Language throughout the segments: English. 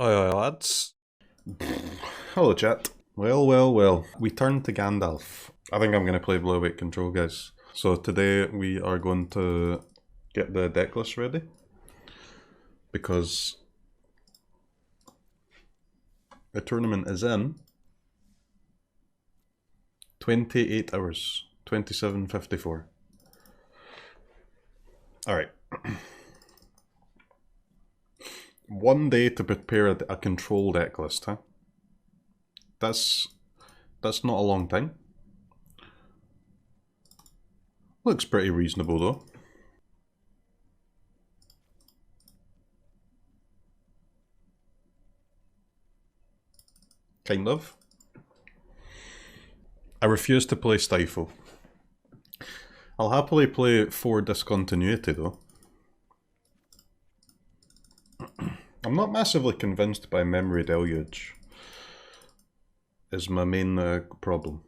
Oi, lads. Hello, chat. Well. We turn to Gandalf. I think I'm going to play Blue-White Control, guys. So today we are going to get the deck list ready. Because the tournament is in 28 hours. 27:54. Alright. 1 day to prepare a control deck list, huh? That's not a long time. Looks pretty reasonable though. Kind of. I refuse to play Stifle. I'll happily play for Discontinuity though. I'm not massively convinced by Memory Deluge. Is my main problem.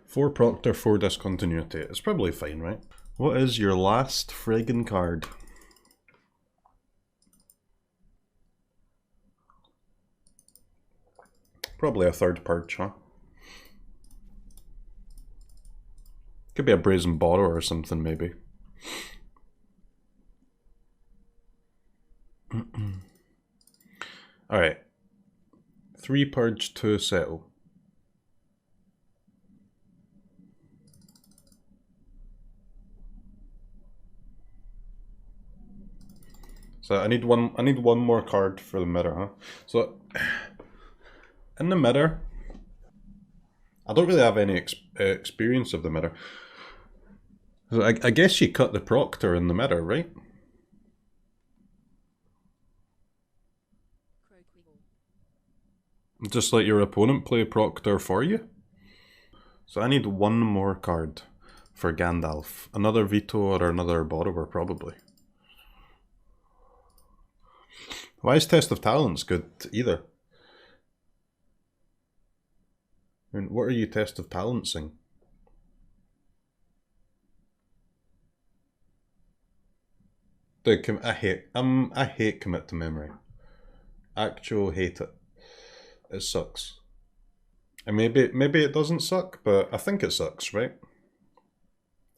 For Proctor, for Discontinuity. It's probably fine, right? What is your last friggin' card? Probably a third Purge, huh? Could be a Brazen Borrower or something, maybe. Alright. 3 Purge, 2 Settle. So I need one more card for the mirror, huh? So in the mirror, I don't really have any experience of the mirror. So I guess you cut the Proctor in the mirror, right? Just let your opponent play Proctor for you. So I need one more card for Gandalf. Another Veto or another Borrower, probably. Why is Test of Talents good either? I mean, what are you Test of Talentsing? Dude, I hate Commit to Memory. Actual hate it. It sucks. And maybe it doesn't suck, but I think it sucks, right?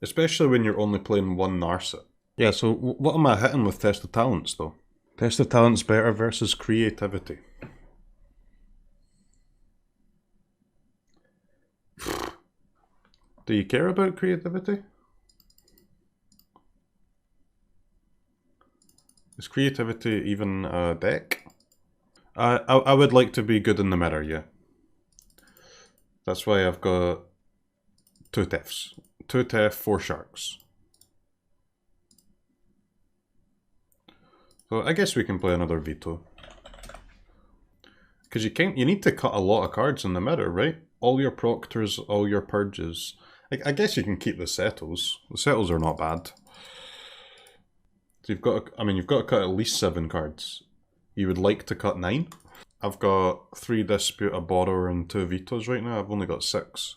Especially when you're only playing one Narset. Yeah, so what am I hitting with Test of Talents though? Test of Talents better versus Creativity. Do you care about Creativity? Is Creativity even a deck? I would like to be good in the mirror, yeah. That's why I've got 2 Tefs. 2 Tef, 4 Sharks. So I guess we can play another Veto. Because you need to cut a lot of cards in the mirror, right? All your Proctors, all your Purges. I guess you can keep the Settles. The Settles are not bad. So you've got to cut at least 7 cards. You would like to cut 9? I've got 3 Dispute, a Borrower, and 2 Vetoes right now. I've only got 6.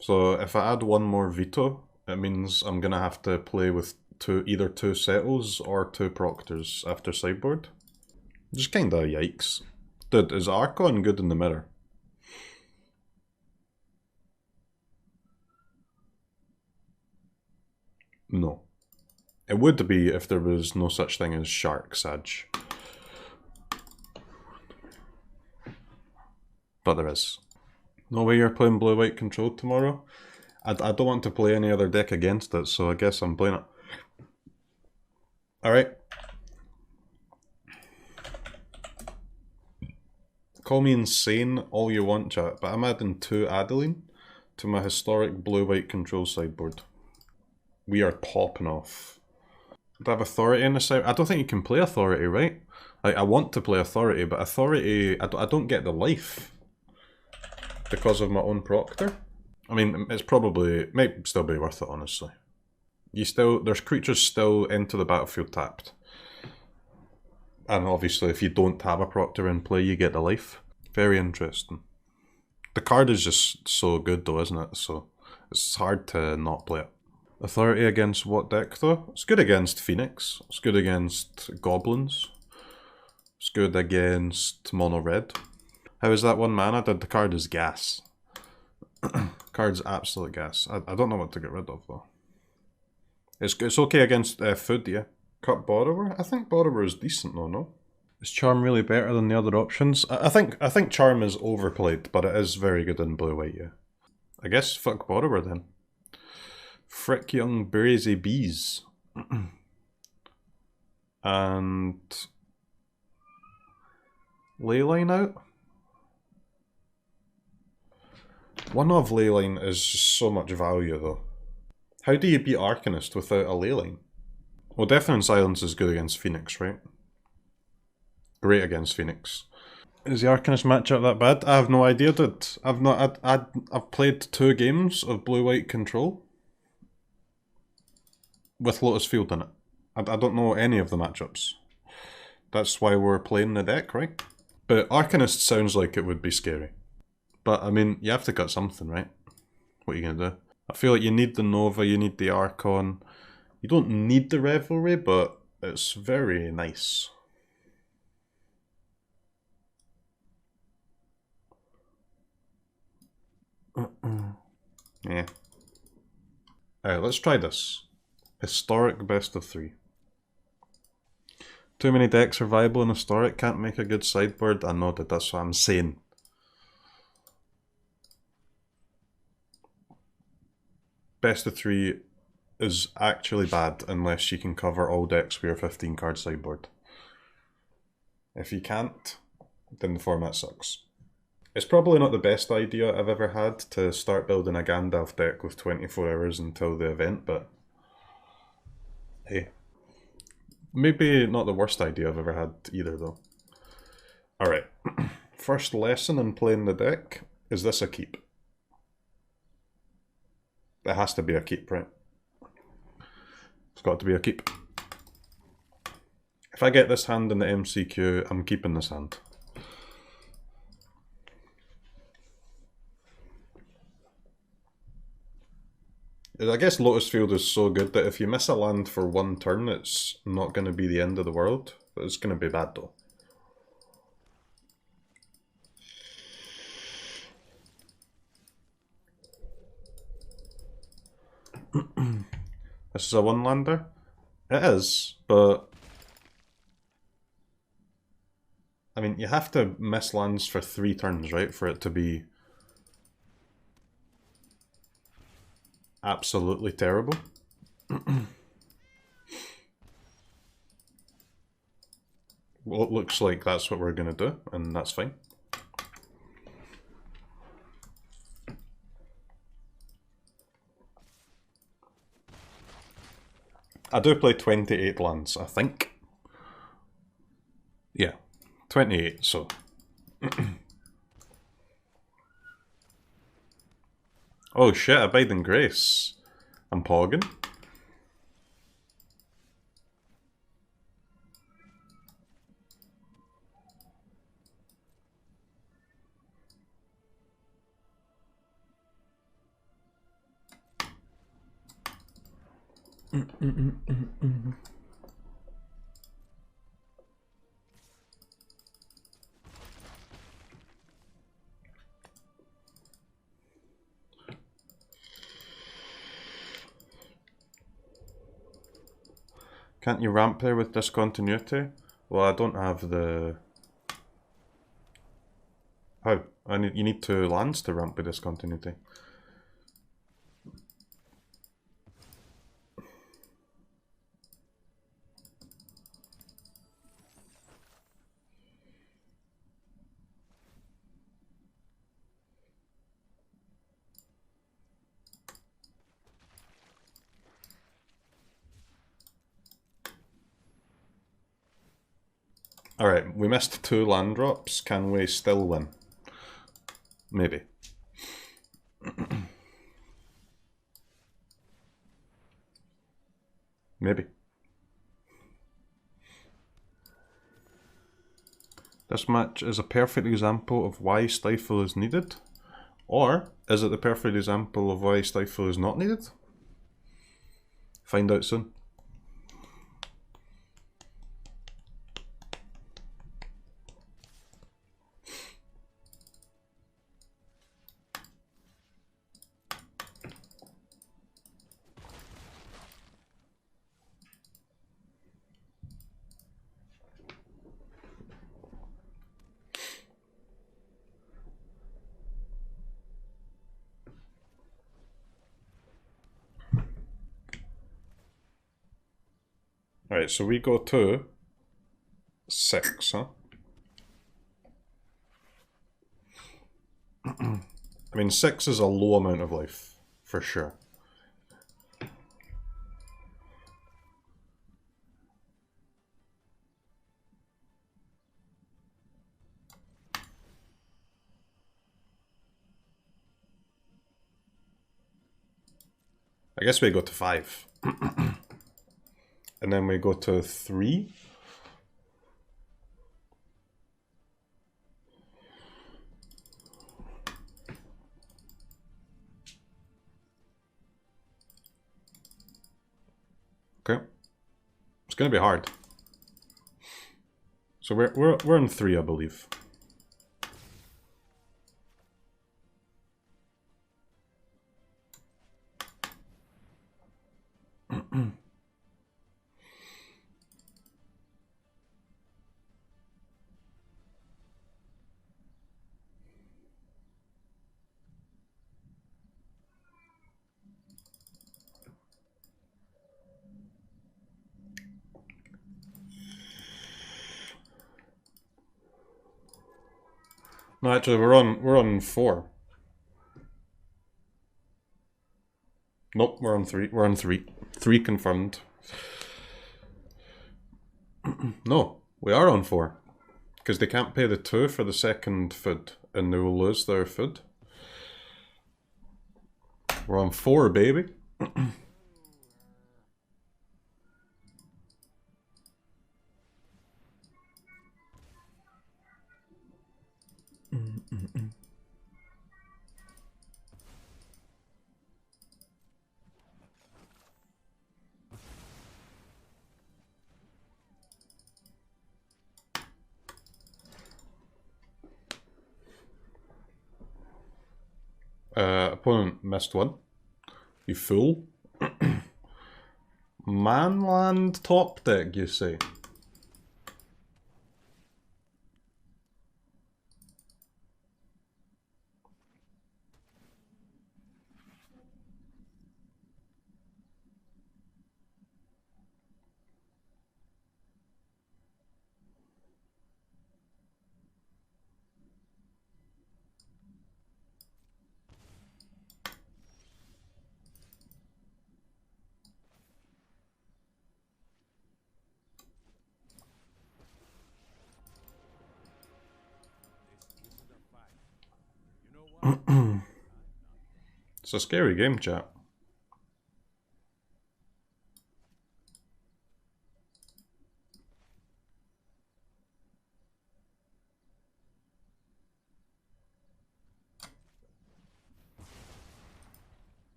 So if I add one more Veto, it means I'm going to have to play with either 2 Settles or 2 Proctors after Sideboard. Just kinda yikes. Dude, is Archon good in the mirror? No. It would be if there was no such thing as Shark Sag. But there is. No way you're playing Blue-White Control tomorrow? I don't want to play any other deck against it, so I guess I'm playing it. Alright. Call me insane all you want, chat, but I'm adding 2 Adeline to my historic Blue-White Control sideboard. We are popping off. Do I have Authority in the side? I don't think you can play Authority, right? Like, I want to play Authority, but Authority, I don't get the life. Because of my own Proctor. I mean, it might still be worth it, honestly. There's creatures still into the battlefield tapped. And obviously, if you don't have a Proctor in play, you get the life. Very interesting. The card is just so good though, isn't it? So it's hard to not play it. Authority against what deck though? It's good against Phoenix. It's good against Goblins. It's good against Mono Red. How is that 1 mana? The card is gas. Card's absolute gas. I don't know what to get rid of though. It's okay against food, yeah. Cut Borrower? I think Borrower is decent though, no? Is Charm really better than the other options? I think Charm is overplayed, but it is very good in blue-white, yeah. I guess fuck Borrower then. Frick Young Brazy Bees. And Leyline out? One of Leyline is just so much value though. How do you beat Arcanist without a Leyline? Well, Deafening Silence is good against Phoenix, right? Great against Phoenix. Is the Arcanist matchup that bad? I have no idea, dude. I've played 2 games of blue-white control with Lotus Field in it. I don't know any of the matchups. That's why we're playing the deck, right? But Arcanist sounds like it would be scary. But, I mean, you have to cut something, right? What are you gonna do? I feel like you need the Nova, you need the Archon. You don't need the Revelry, but it's very nice. Yeah. Alright, let's try this. Historic best of 3. Too many decks are viable in Historic, can't make a good sideboard. I know that, that's what I'm saying. Best of 3 is actually bad unless you can cover all decks with your 15 card sideboard. If you can't, then the format sucks. It's probably not the best idea I've ever had to start building a Gandalf deck with 24 hours until the event, but hey. Maybe not the worst idea I've ever had either though. Alright, first lesson in playing the deck, is this a keep? It has to be a keep, right? It's got to be a keep. If I get this hand in the MCQ, I'm keeping this hand. I guess Lotus Field is so good that if you miss a land for 1 turn, it's not going to be the end of the world. But it's going to be bad though. This is a 1-lander? It is, but I mean, you have to miss lands for 3 turns, right, for it to be absolutely terrible. Well, it looks like that's what we're going to do, and that's fine. I do play 28 lands, I think. Yeah, 28, so. Oh shit, Abiding Grace. I'm pogging. Can't you ramp there with Discontinuity? Well, I don't have the... How? You need 2 lands to ramp with Discontinuity. Alright, we missed 2 land drops. Can we still win? Maybe. Maybe. This match is a perfect example of why Stifle is needed. Or is it the perfect example of why Stifle is not needed? Find out soon. Right, so we go to 6, huh? I mean, 6 is a low amount of life, for sure. I guess we go to 5. And then we go to 3. Okay. It's gonna be hard. So we're in 3, I believe. No, actually, we're on 4. Nope, we're on 3. We're on 3. 3 confirmed. No, we are on 4. Because they can't pay the 2 for the second food, and they will lose their food. We're on 4, baby. Opponent missed 1. You fool. Manland top deck, you say? It's a scary game, chat.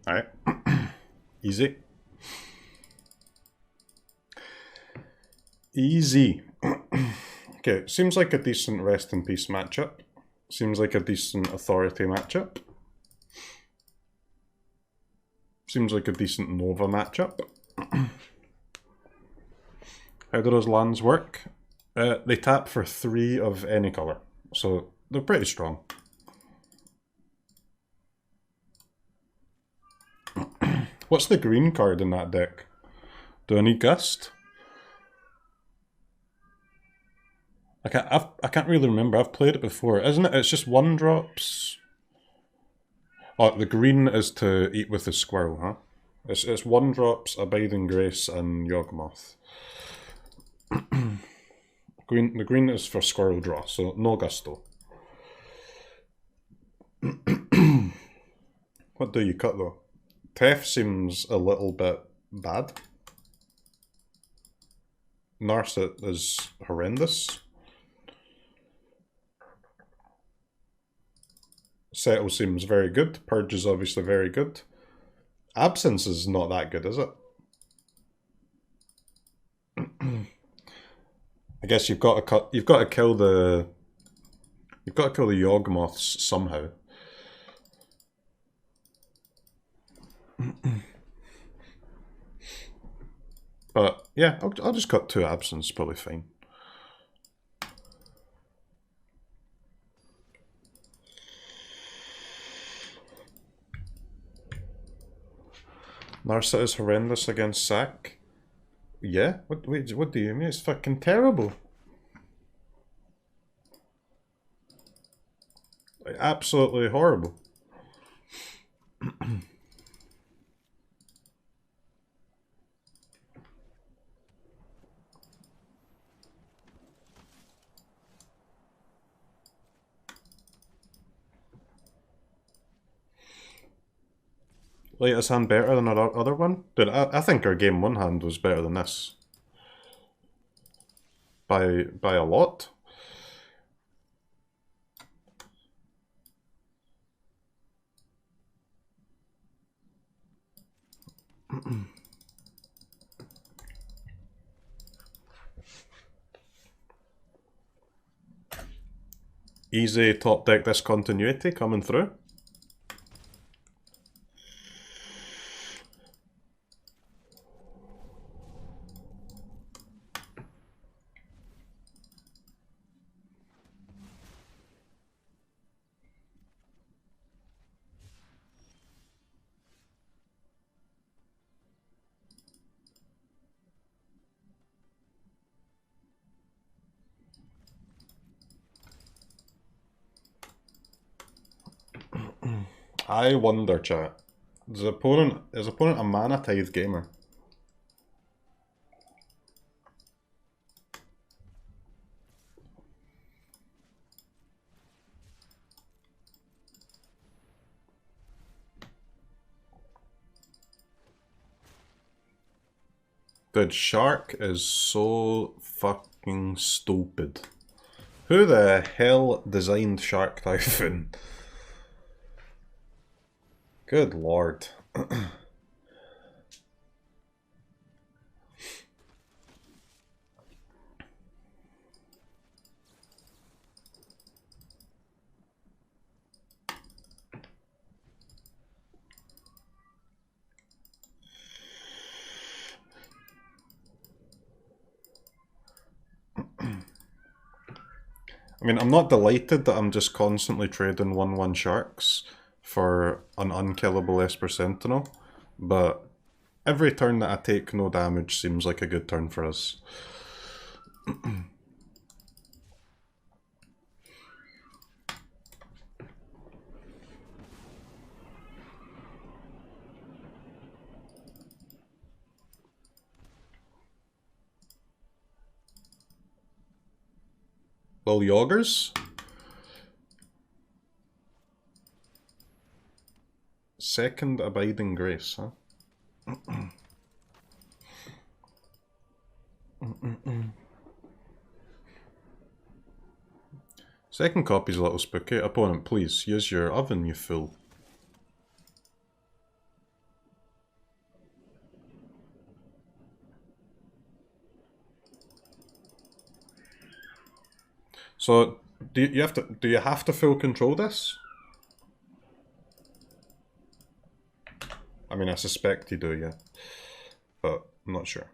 Alright. Easy. Easy. Okay, seems like a decent Rest in Peace matchup. Seems like a decent Authority matchup. Seems like a decent Nova matchup. How do those lands work? They tap for 3 of any colour, so they're pretty strong. What's the green card in that deck? Do I need Gust? I can't really remember. I've played it before. Isn't it? It's just 1-drops. Oh, the green is to eat with the squirrel, huh? It's 1-drops, Abiding Grace, and Yawgmoth. The green is for squirrel draw, so no Gusto. What do you cut though? Tef seems a little bit bad. Narset is horrendous. Settle seems very good. Purge is obviously very good. Absence is not that good, is it? I guess you've got to kill the Yawgmoths somehow. But yeah, I'll just cut 2 Absence, probably fine. Narset is horrendous against Sack. Yeah? What do you mean? It's fucking terrible. Like, absolutely horrible. Latest hand better than our other one? Dude, I think our game 1 hand was better than this. By a lot. Easy top deck discontinuity coming through. I wonder, chat. Is his opponent a Mana Tithe gamer? Dude, Shark is so fucking stupid. Who the hell designed Shark Typhoon? Good lord. I mean, I'm not delighted that I'm just constantly trading 1/1 Sharks for an unkillable Esper Sentinel, but every turn that I take no damage seems like a good turn for us. Well, Yoggers? Second Abiding Grace, huh? Second copy's a little spooky. Opponent, please, use your oven, you fool. So, do you have to full control this? I mean, I suspect you do, yeah. But I'm not sure.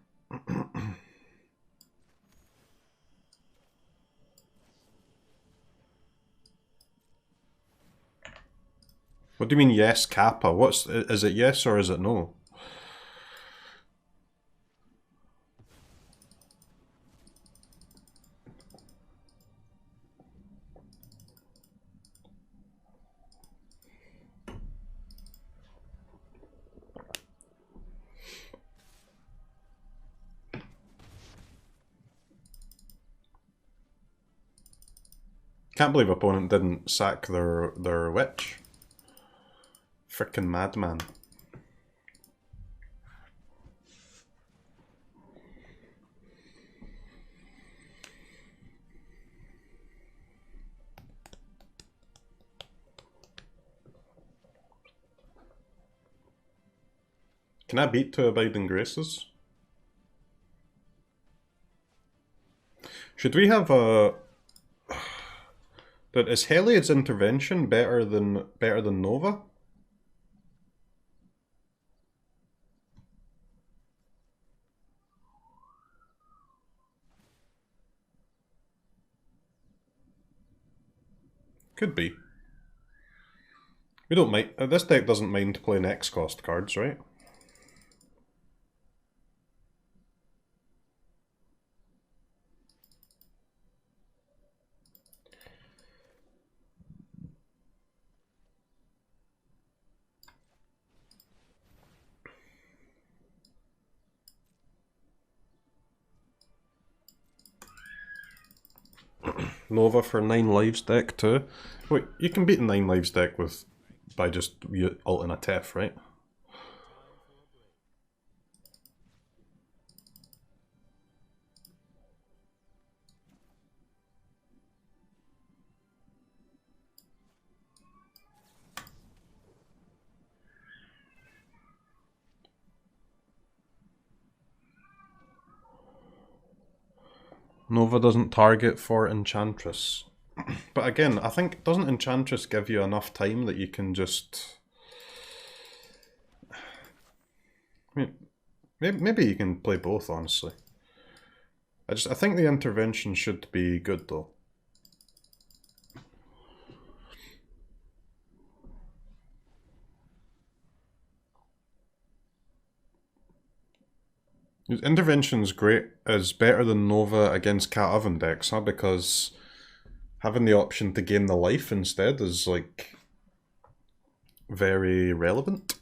What do you mean, yes, Kappa? Is it yes or is it no? Can't believe opponent didn't sack their witch. frickin' madman. Can I beat 2 Abiding Graces? Should we have a... But is Heliod's Intervention better than Nova? Could be. We don't mind. This deck doesn't mind playing X cost cards, right? Nova for 9 lives deck too. Wait, you can beat a 9 lives deck by just ulting a Tef, right? Nova doesn't target for Enchantress. But again, I think, doesn't Enchantress give you enough time that you can just... I mean, maybe you can play both, honestly. I think the intervention should be good, though. Intervention's great, is better than Nova against Cat Oven decks, huh? Because having the option to gain the life instead is, like, very relevant.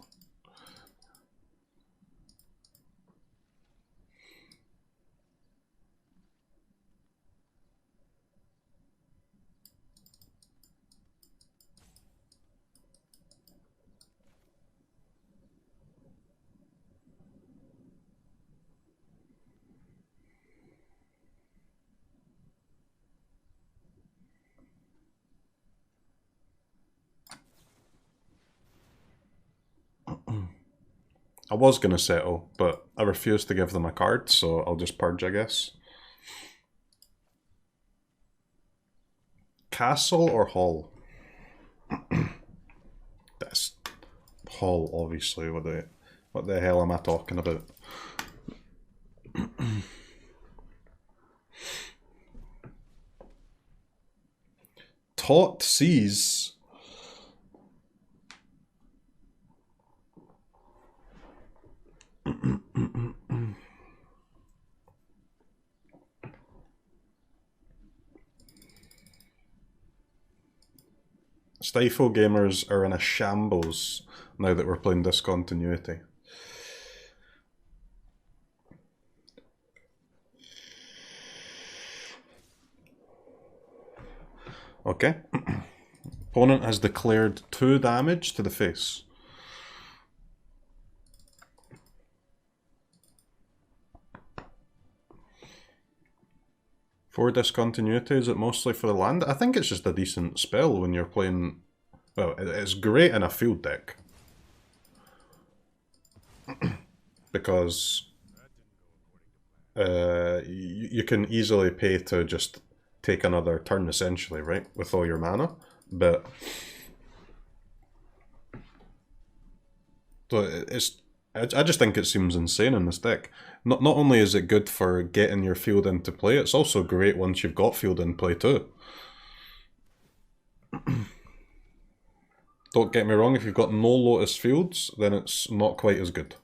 I was going to settle, but I refused to give them a card, so I'll just purge, I guess. Castle or Hall? That's Hall, obviously. What the hell am I talking about? Taut Seas. Stifle gamers are in a shambles now that we're playing Discontinuity. Okay. Opponent has declared 2 damage to the face. For Discontinuity, is it mostly for the land? I think it's just a decent spell when you're playing... Well, it's great in a field deck. Because you can easily pay to just take another turn, essentially, right? With all your mana. But... So it's... I just think it seems insane in this deck. Not only is it good for getting your field into play, it's also great once you've got field in play too. Don't get me wrong, if you've got no Lotus Fields, then it's not quite as good.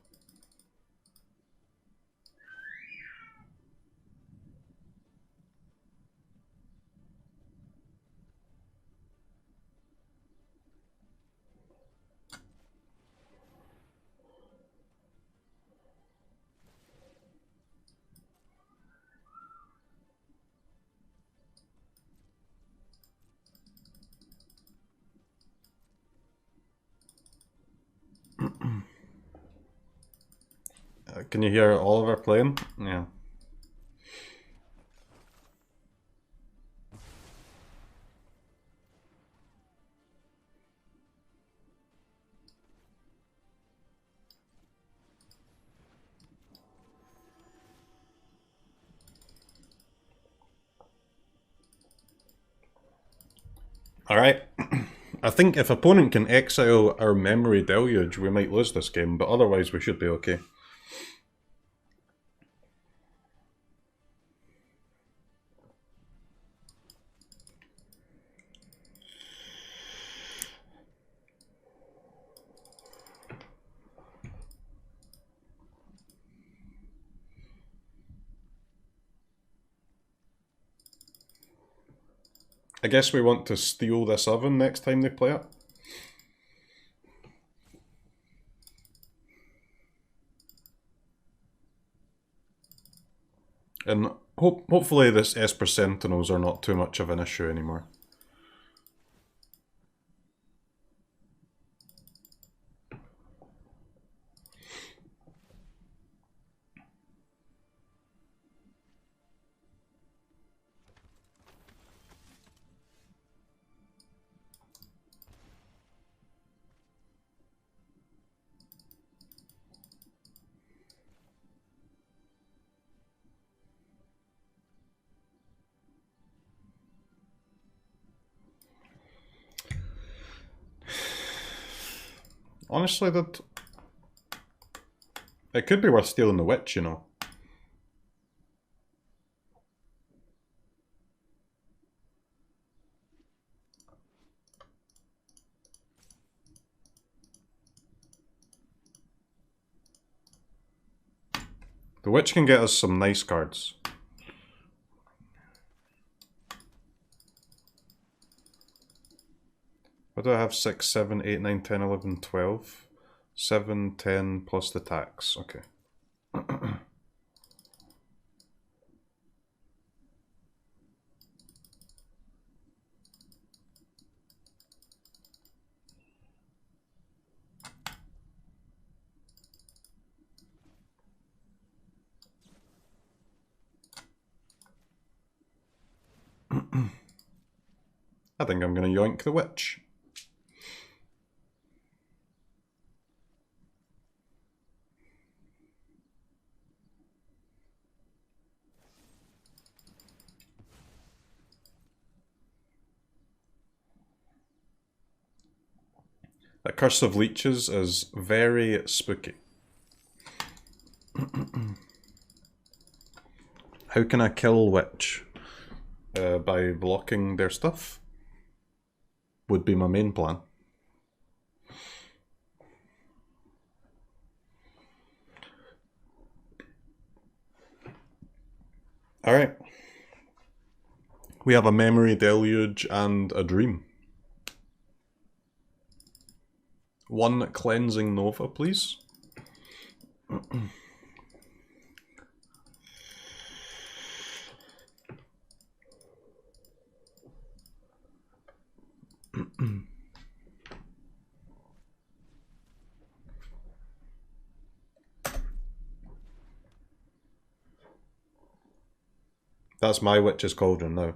Can you hear Oliver playing? Yeah. Alright. I think if opponent can exile our Memory Deluge, we might lose this game, but otherwise we should be okay. I guess we want to steal this oven next time they play it. And hopefully this Esper Sentinels are not too much of an issue anymore. Honestly, it could be worth stealing the Witch, you know. The Witch can get us some nice cards. What do I have? 6, 7, 8, 9, 10, 11, 12. 7, 10 plus the tax. Okay. I think I'm going to yoink the Witch. That Curse of Leeches is very spooky. How can I kill Witch? By blocking their stuff? Would be my main plan. Alright. We have a Memory Deluge and a Dream. One Cleansing Nova, please. That's my Witch's Cauldron now.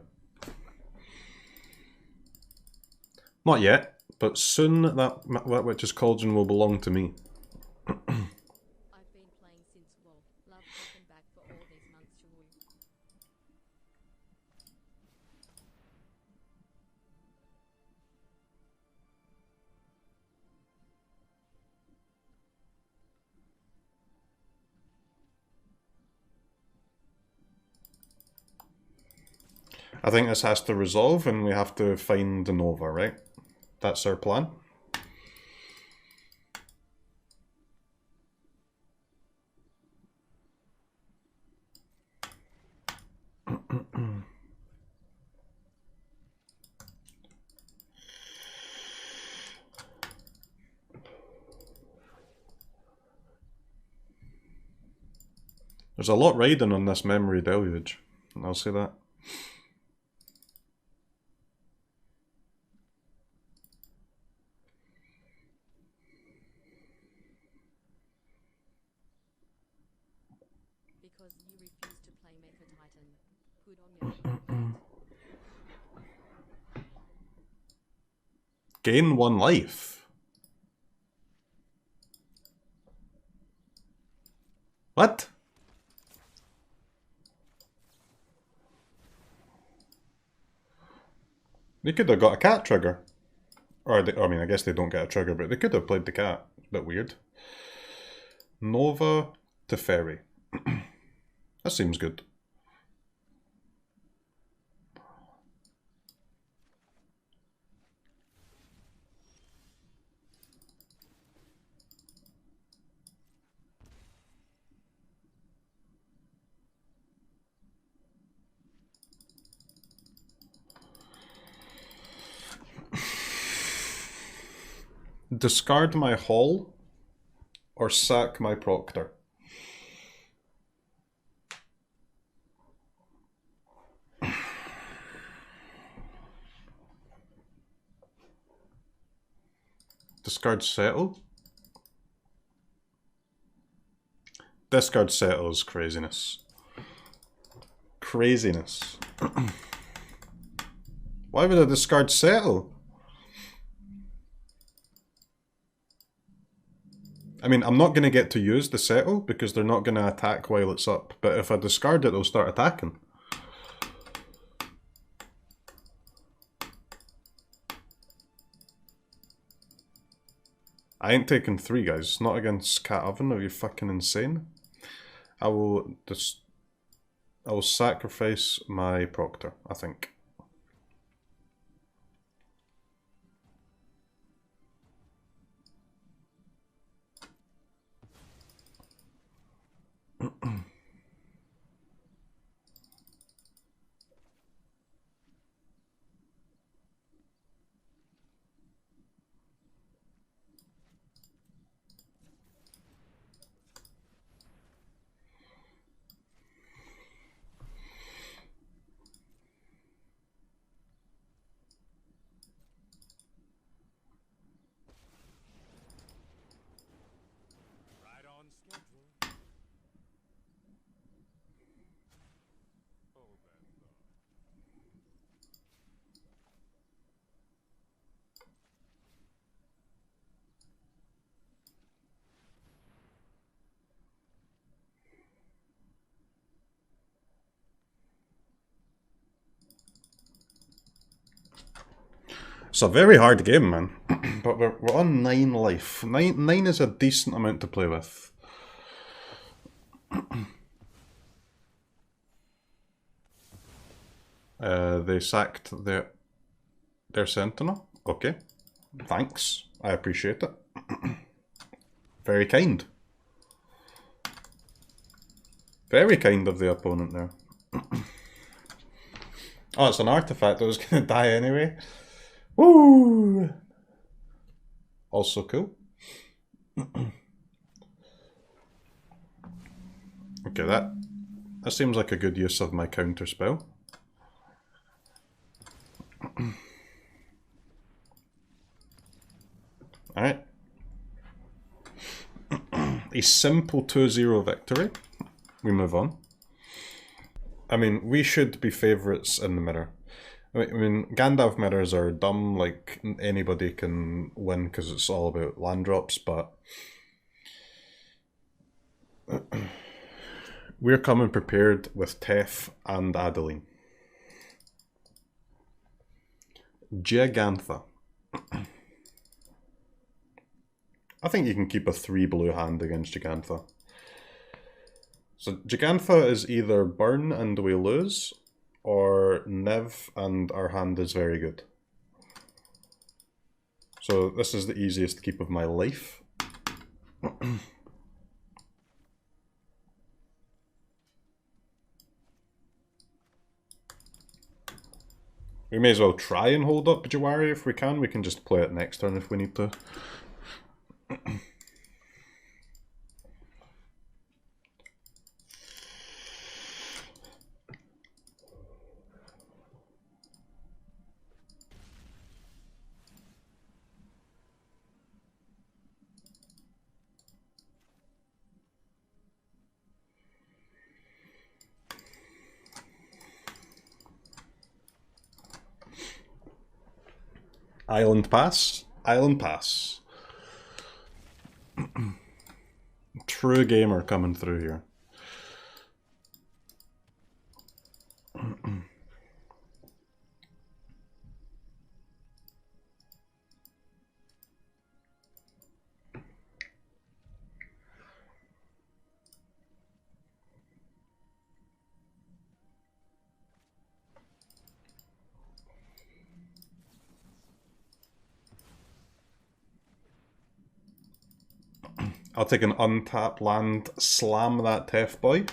Not yet, but soon that Witch's Cauldron will belong to me. I've been playing since WoW. Love welcome back for all these months, Jwari. I think this has to resolve and we have to find the Nova, right? That's our plan. There's a lot riding on this Memory Deluge, I'll say that. because you refuse to play Mecha Titan. Good on you. Gain 1 life. What? They could have got a cat trigger. Or, I mean, I guess they don't get a trigger, but they could have played the cat. It's a bit weird. Nova Teferi. That seems good. Discard my Hall or sack my Proctor. Discard Settle? Discard Settle is craziness. Craziness. Why would I discard Settle? I mean, I'm not going to get to use the Settle because they're not going to attack while it's up. But if I discard it, they'll start attacking. I ain't taking 3, guys. Not against Cat Oven. Are you fucking insane? I will sacrifice my Proctor, I think. It's a very hard game, man. But we're on 9 life. 9 is a decent amount to play with. They sacked their Sentinel. Okay. Thanks. I appreciate it. Very kind. Very kind of the opponent there. Oh, it's an artifact that was going to die anyway. Woo! Also cool. Okay, that seems like a good use of my counter spell. Alright. A simple 2-0 victory. We move on. I mean, we should be favourites in the mirror. I mean, Gandalf mirrors are dumb, like anybody can win because it's all about land drops, but we're coming prepared with Tef and Adeline. Gigantha. I think you can keep a 3 blue hand against Gigantha. So Gigantha is either burn and we lose, or Nev and our hand is very good. So this is the easiest keep of my life. We may as well try and hold up Jwari if we can. We can just play it next turn if we need to. Island Pass. Island Pass. True gamer coming through here. I'll take an untapped land, slam that Tef boy.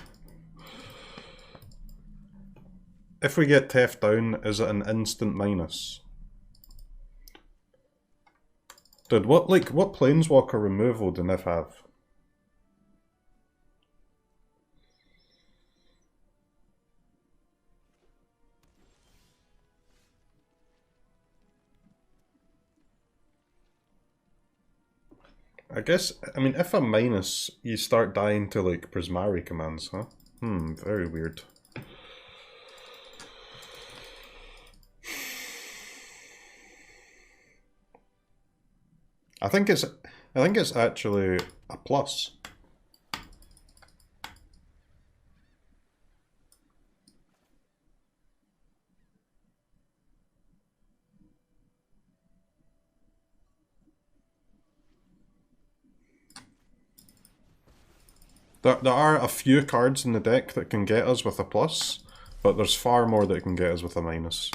If we get Tef down, is it an instant minus? Dude, what Planeswalker removal do Niv have? I guess, I mean, if a minus, you start dying to, like, Prismari commands, huh? Very weird. I think it's actually a plus. There are a few cards in the deck that can get us with a plus, but there's far more that can get us with a minus.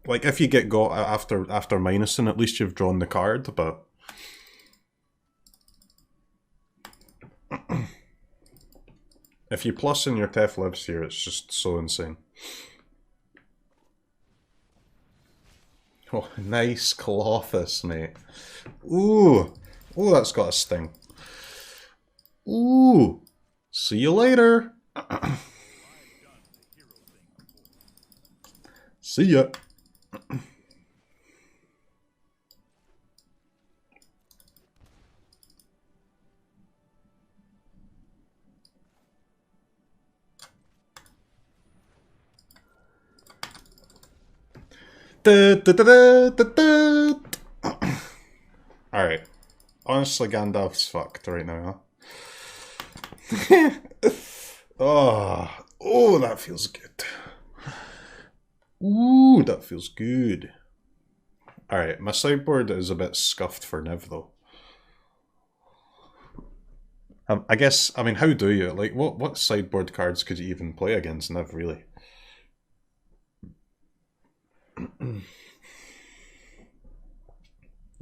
Like, if you get got after minusing, at least you've drawn the card, but... if you plus in your Tef lives here, it's just so insane. Oh, nice Colossus, mate. Ooh! Oh, that's got a sting. Ooh! See you later! See ya! Alright. Honestly, Gandalf's fucked right now, huh? Oh, that feels good. Ooh, that feels good. Alright, my sideboard is a bit scuffed for Niv, though. I guess, I mean, how do you? Like, what sideboard cards could you even play against Niv, really?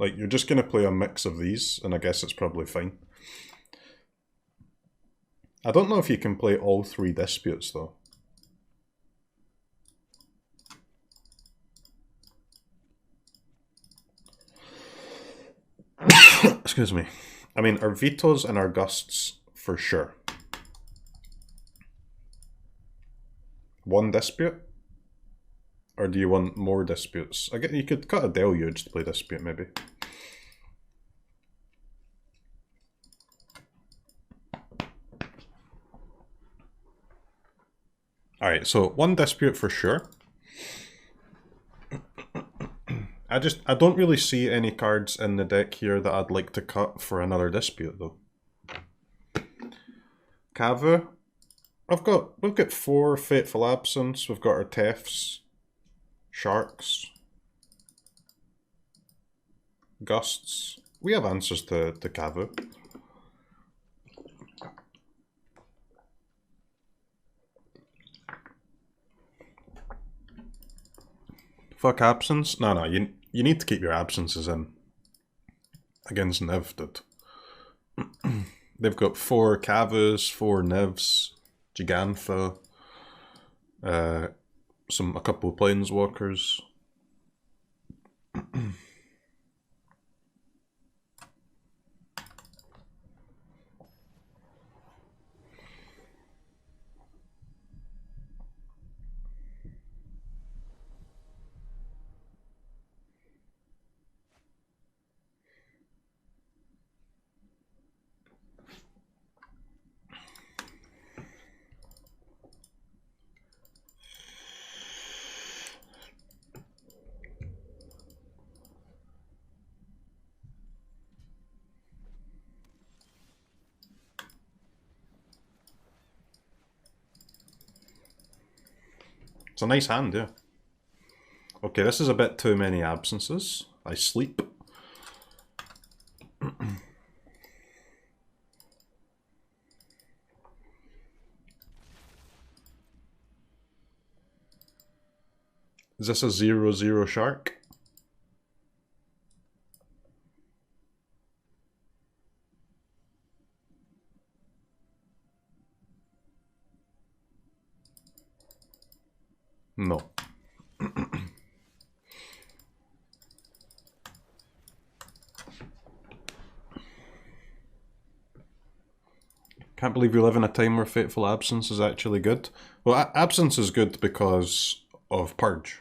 Like, you're just going to play a mix of these, and I guess it's probably fine. I don't know if you can play all three disputes, though. Excuse me. I mean, our vetoes and our gusts, for sure. One dispute? Or do you want more disputes? I guess you could cut a deluge to play dispute, maybe. Alright, so one dispute for sure. I don't really see any cards in the deck here that I'd like to cut for another dispute, though. Kavu. We've got 4 Fateful Absence, we've got our Tefs, Sharks, Gusts. We have answers to Kavu. Fuck Absence? No, you need to keep your absences in against Niv, dude. They've got 4 Kavus, 4 Nivs, Gigantha, a couple of Planeswalkers. It's a nice hand, yeah. Okay, this is a bit too many absences. I sleep. Is this a 0/0 shark? No. Can't believe we live in a time where Fateful Absence is actually good. Well, Absence is good because of Purge.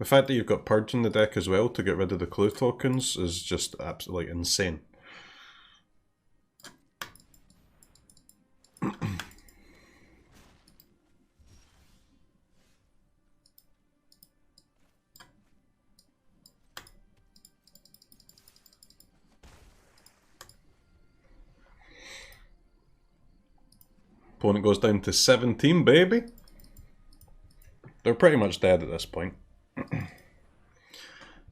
The fact that you've got Purge in the deck as well to get rid of the clue tokens is just absolutely insane. Opponent goes down to 17, baby. They're pretty much dead at this point.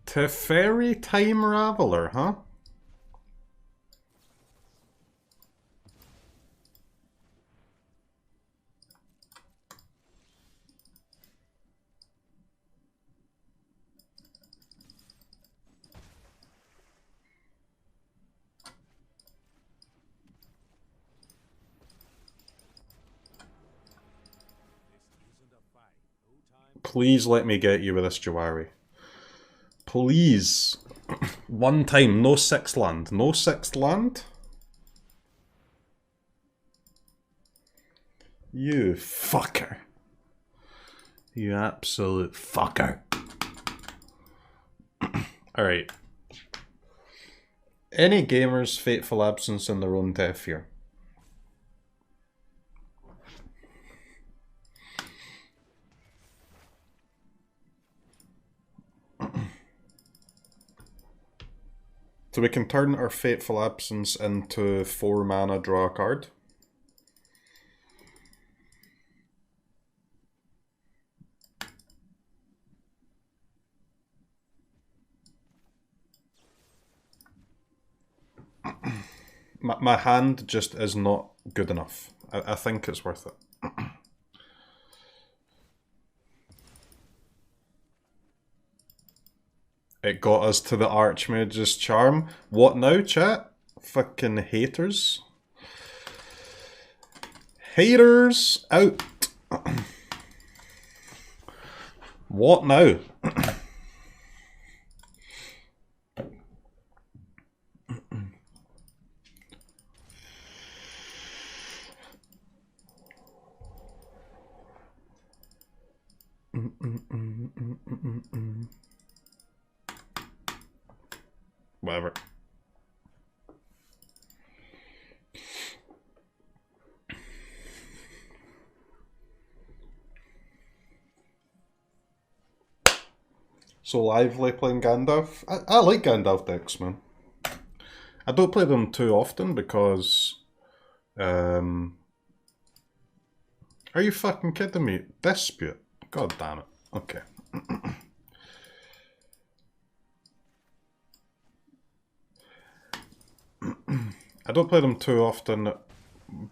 Teferi Time Raveler, huh? Please let me get you with this Jwari. Please. One time, no 6th land. No 6th land? You fucker. You absolute fucker. Alright. Any gamers Fateful Absence in their own death here? So we can turn our Fateful Absence into 4 mana, draw a card. My hand just is not good enough. I think it's worth it. It got us to the Archmage's charm. What now, chat? Fucking haters. Haters out. What now? Whatever. So lively playing Gandalf. I like Gandalf decks, man. I don't play them too often because... Are you fucking kidding me? Dispute? God damn it. Okay. I don't play them too often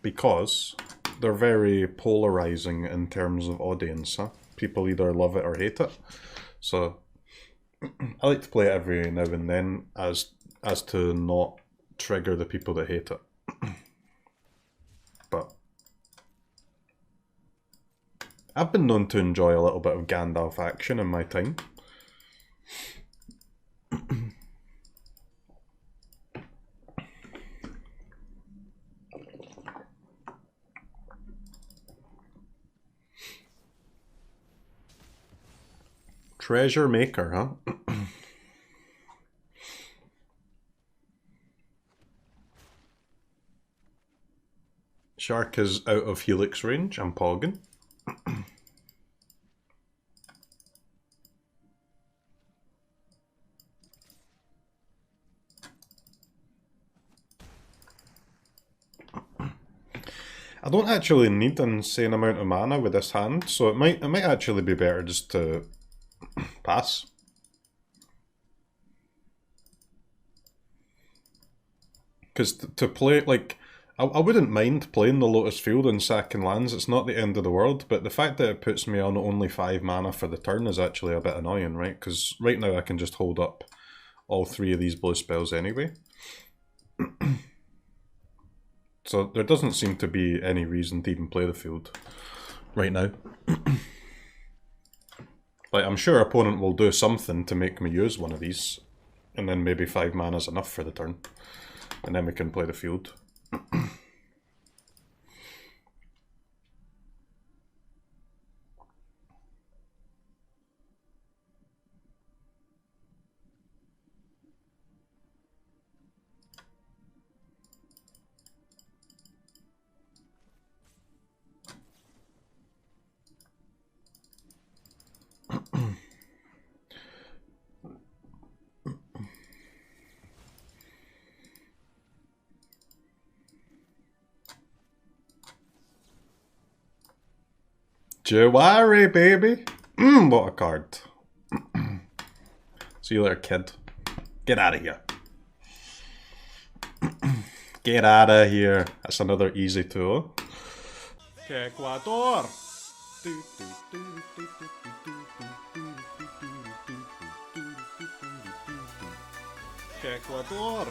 because they're very polarizing in terms of audience. Huh? People either love it or hate it. So I like to play it every now and then as to not trigger the people that hate it. But I've been known to enjoy a little bit of Gandalf action in my time. Treasure Maker, huh? Shark is out of Helix range, I'm pogging. I don't actually need an insane amount of mana with this hand, so it might actually be better just to pass. Because to play, like, I wouldn't mind playing the Lotus Field and sacking lands, it's not the end of the world, but the fact that it puts me on only 5 mana for the turn is actually a bit annoying, right? Because right now I can just hold up all 3 of these blue spells anyway. So there doesn't seem to be any reason to even play the field right now. Like, I'm sure opponent will do something to make me use one of these, and then maybe 5 mana is enough for the turn. And then we can play the field. Jwari, baby! What a card. See you later, kid. Get out of here. Get out of here. That's another easy tool. Ecuador! Ecuador!